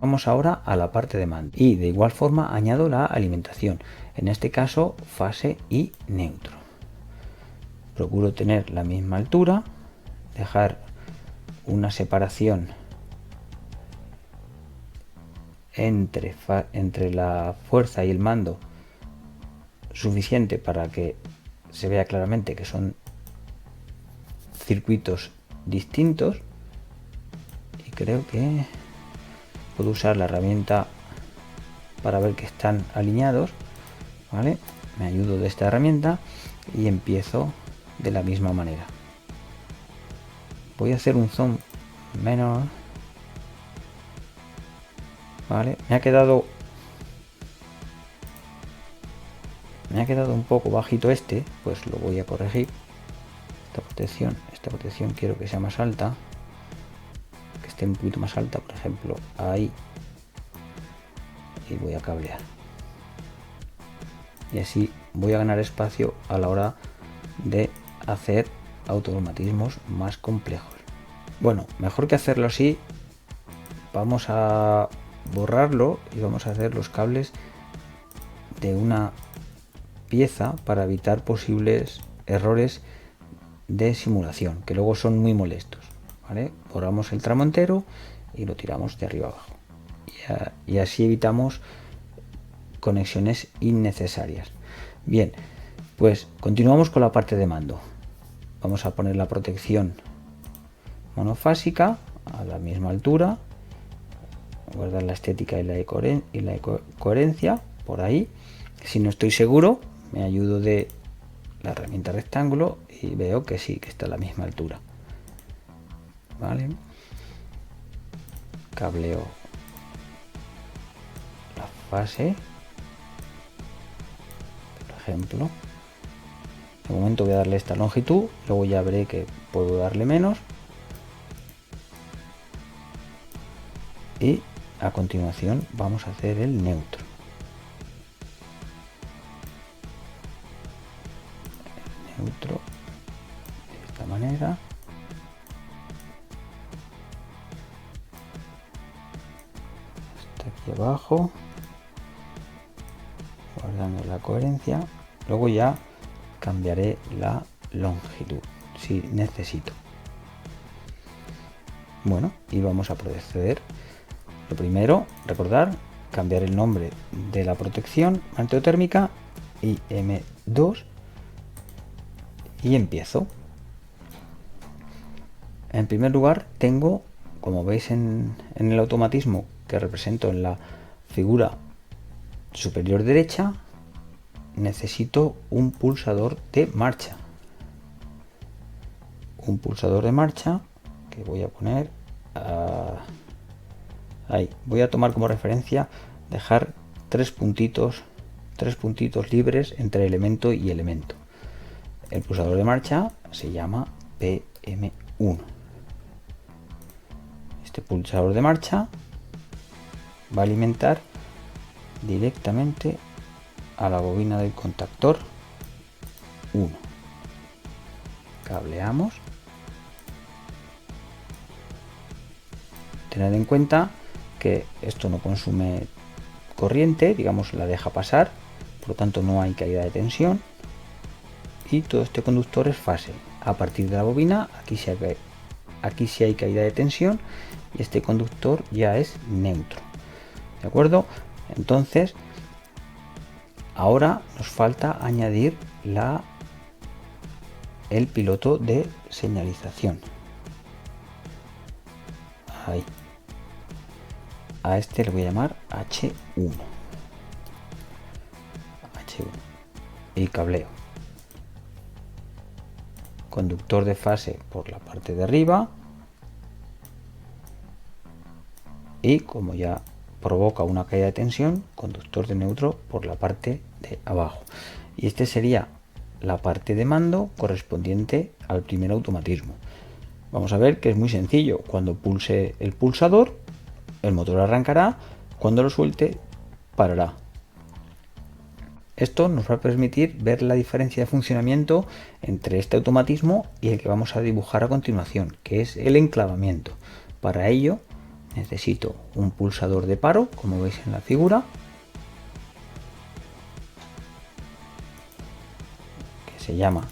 Vamos ahora a la parte de mando y de igual forma añado la alimentación, en este caso fase y neutro. Procuro tener la misma altura, dejar una separación entre la fuerza y el mando suficiente para que se vea claramente que son circuitos distintos, y creo que puedo usar la herramienta para ver que están alineados, ¿vale? Me ayudo de esta herramienta y empiezo de la misma manera. Voy a hacer un zoom menor, ¿vale? Me ha quedado un poco bajito este, pues lo voy a corregir. Esta protección quiero que sea más alta, que esté un poquito más alta, por ejemplo, ahí, y voy a cablear. Y así voy a ganar espacio a la hora de hacer automatismos más complejos. Bueno, mejor que hacerlo así, vamos a borrarlo y vamos a hacer los cables de una pieza para evitar posibles errores de simulación, que luego son muy molestos, ¿vale? Borramos el tramo entero y lo tiramos de arriba abajo. Y así evitamos conexiones innecesarias. Bien, pues continuamos con la parte de mando. Vamos a poner la protección monofásica a la misma altura, guardar la estética y la coherencia por ahí. Si no estoy seguro, me ayudo de la herramienta rectángulo y veo que sí, que está a la misma altura, ¿vale? Cableo la fase, por ejemplo. De momento voy a darle esta longitud, luego ya veré que puedo darle menos. Y a continuación vamos a hacer el neutro. Neutro de esta manera. Hasta aquí abajo. Guardando la coherencia. Luego ya cambiaré la longitud si necesito. Bueno, y vamos a proceder. Lo primero, recordar, cambiar el nombre de la protección antiotérmica y M2 y empiezo. En primer lugar tengo, como veis en el automatismo que represento en la figura superior derecha, necesito un pulsador de marcha. Un pulsador de marcha que voy a poner ahí. Voy a tomar como referencia dejar tres puntitos libres entre elemento y elemento. El pulsador de marcha se llama PM1. Este pulsador de marcha va a alimentar directamente a la bobina del contactor 1. Cableamos. Tened en cuenta que esto no consume corriente, digamos, la deja pasar, por lo tanto no hay caída de tensión, y todo este conductor es fase. A partir de la bobina, aquí sí hay caída de tensión y este conductor ya es neutro. ¿De acuerdo? Entonces, ahora nos falta añadir el piloto de señalización. Ahí. A este le voy a llamar H1. Y cableo. Conductor de fase por la parte de arriba. Y como ya provoca una caída de tensión, conductor de neutro por la parte de abajo. Y este sería la parte de mando correspondiente al primer automatismo. Vamos a ver que es muy sencillo. Cuando pulse el pulsador, el motor arrancará. Cuando lo suelte, parará. Esto nos va a permitir ver la diferencia de funcionamiento entre este automatismo y el que vamos a dibujar a continuación, que es el enclavamiento. Para ello necesito un pulsador de paro, como veis en la figura, que se llama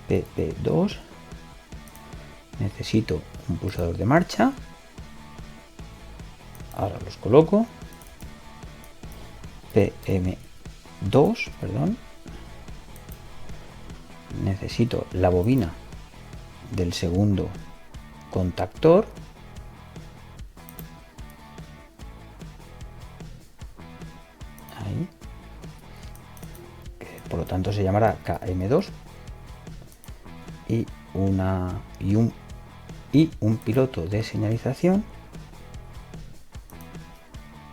PP2. Necesito un pulsador de marcha. Ahora los coloco. PM2, perdón. Necesito la bobina del segundo contactor. Ahí. Que por lo tanto se llamará KM2. Y un piloto de señalización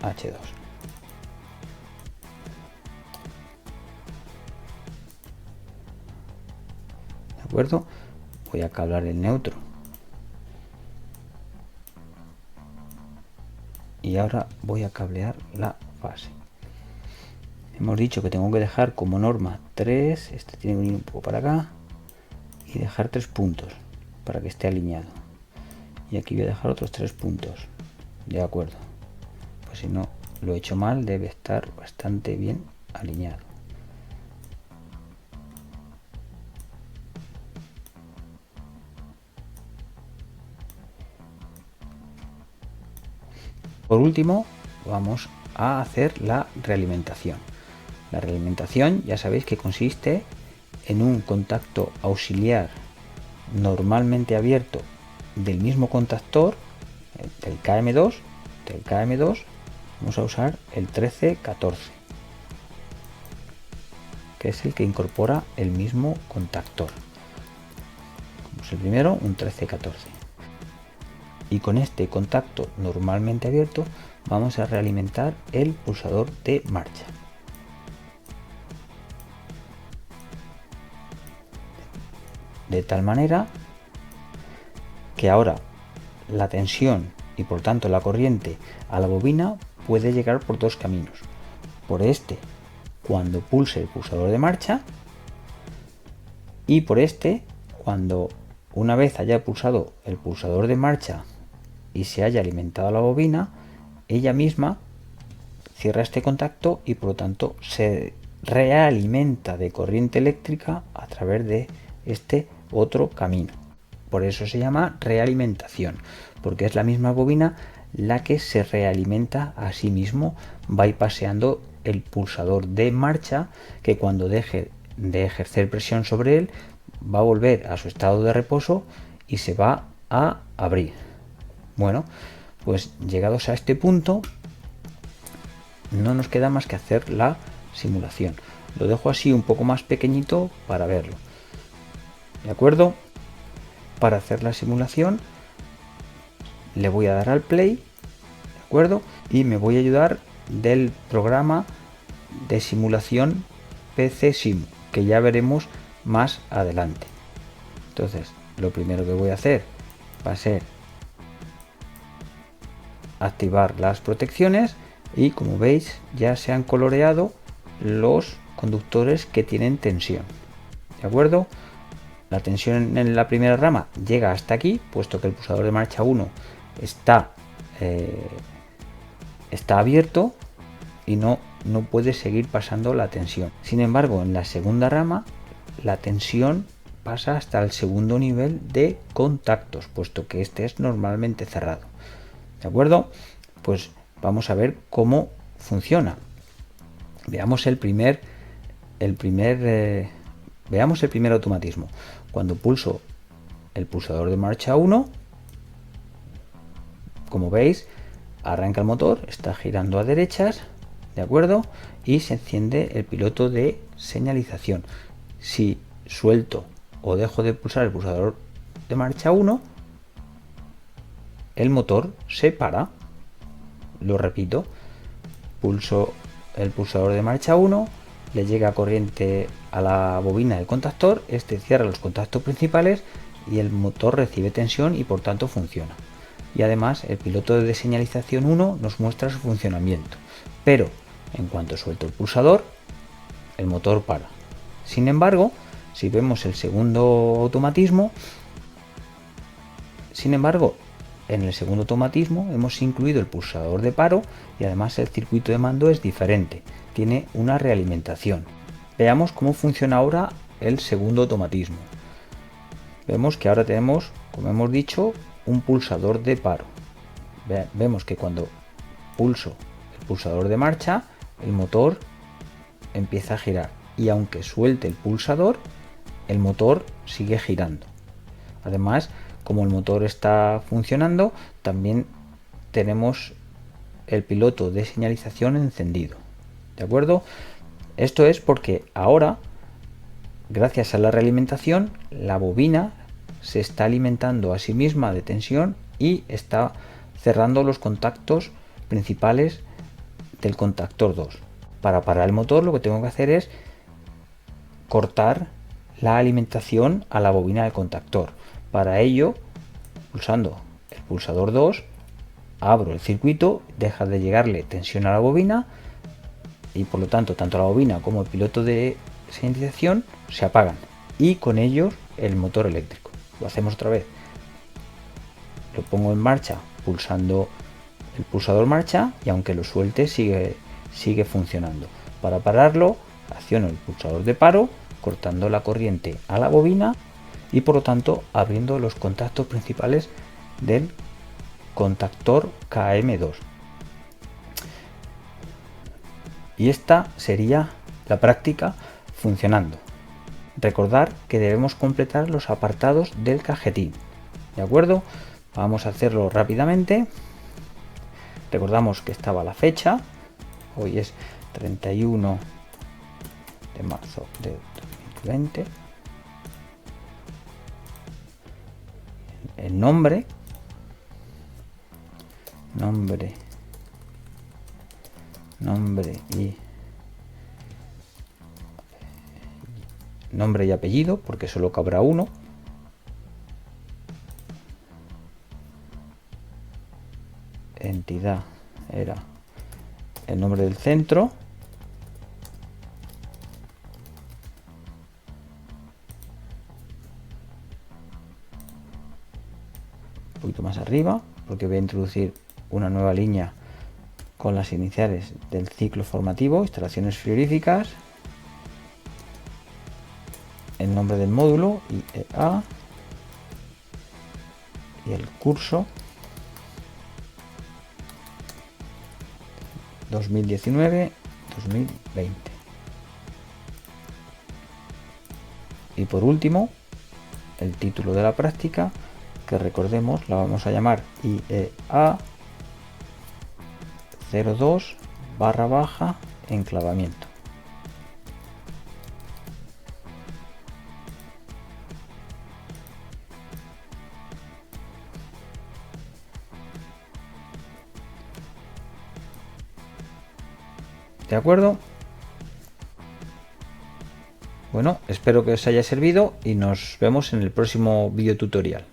H2. ¿De acuerdo? Voy a cablar el neutro. Y ahora voy a cablear la fase. Hemos dicho que tengo que dejar como norma 3, este tiene que venir un poco para acá, y dejar 3 puntos para que esté alineado. Y aquí voy a dejar otros 3 puntos. De acuerdo. Pues si no lo he hecho mal, debe estar bastante bien alineado. Por último, vamos a hacer la realimentación. La realimentación ya sabéis que consiste en un contacto auxiliar normalmente abierto del mismo contactor, del KM2, vamos a usar el 1314, que es el que incorpora el mismo contactor. Como es el primero, un 1314. Y con este contacto normalmente abierto vamos a realimentar el pulsador de marcha. De tal manera que ahora la tensión y por tanto la corriente a la bobina puede llegar por dos caminos. Por este, cuando pulse el pulsador de marcha, y por este, cuando una vez haya pulsado el pulsador de marcha y se haya alimentado la bobina, ella misma cierra este contacto y por lo tanto se realimenta de corriente eléctrica a través de este otro camino. Por eso se llama realimentación, porque es la misma bobina la que se realimenta a sí mismo, bypaseando el pulsador de marcha, que cuando deje de ejercer presión sobre él va a volver a su estado de reposo y se va a abrir. Bueno, pues llegados a este punto no nos queda más que hacer la simulación. Lo dejo así un poco más pequeñito para verlo. ¿De acuerdo? Para hacer la simulación le voy a dar al play, ¿de acuerdo? Y me voy a ayudar del programa de simulación PCSIMU, que ya veremos más adelante. Entonces, lo primero que voy a hacer va a ser activar las protecciones y como veis ya se han coloreado los conductores que tienen tensión. ¿De acuerdo? La tensión en la primera rama llega hasta aquí, puesto que el pulsador de marcha 1 está abierto y no puede seguir pasando la tensión. Sin embargo, en la segunda rama la tensión pasa hasta el segundo nivel de contactos, puesto que este es normalmente cerrado. ¿De acuerdo? Pues vamos a ver cómo funciona. Veamos el primer automatismo. Cuando pulso el pulsador de marcha 1, como veis, arranca el motor, está girando a derechas, ¿de acuerdo? Y se enciende el piloto de señalización. Si suelto o dejo de pulsar el pulsador de marcha 1, el motor se para. Lo repito, pulso el pulsador de marcha 1, le llega corriente a la bobina del contactor, este cierra los contactos principales y el motor recibe tensión y por tanto funciona. Y además el piloto de señalización 1 nos muestra su funcionamiento, pero en cuanto suelto el pulsador, el motor para. Sin embargo, si vemos el segundo automatismo, en el segundo automatismo hemos incluido el pulsador de paro y además el circuito de mando es diferente, tiene una realimentación. Veamos cómo funciona ahora el segundo automatismo. Vemos que ahora tenemos, como hemos dicho, un pulsador de paro. Vemos que cuando pulso el pulsador de marcha, el motor empieza a girar y aunque suelte el pulsador, el motor sigue girando. Además, como el motor está funcionando, también tenemos el piloto de señalización encendido. ¿De acuerdo? Esto es porque ahora, gracias a la realimentación, la bobina se está alimentando a sí misma de tensión y está cerrando los contactos principales del contactor 2. Para parar el motor, lo que tengo que hacer es cortar la alimentación a la bobina del contactor. Para ello, pulsando el pulsador 2, abro el circuito, deja de llegarle tensión a la bobina y por lo tanto tanto la bobina como el piloto de señalización se apagan y con ellos el motor eléctrico. Lo hacemos otra vez. Lo pongo en marcha pulsando el pulsador marcha y aunque lo suelte sigue funcionando. Para pararlo acciono el pulsador de paro cortando la corriente a la bobina y por lo tanto abriendo los contactos principales del contactor KM2. Y esta sería la práctica funcionando. Recordar que debemos completar los apartados del cajetín. ¿De acuerdo? Vamos a hacerlo rápidamente. Recordamos que estaba la fecha. Hoy es 31 de marzo de 2020. El nombre y apellido, porque solo cabrá uno. Entidad era el nombre del centro. Un poquito más arriba, porque voy a introducir una nueva línea con las iniciales del ciclo formativo, instalaciones frigoríficas, el nombre del módulo, IEA, y el curso 2019-2020. Y por último, el título de la práctica, que recordemos, la vamos a llamar IEA 02/enclavamiento. ¿De acuerdo? Bueno, espero que os haya servido y nos vemos en el próximo video tutorial.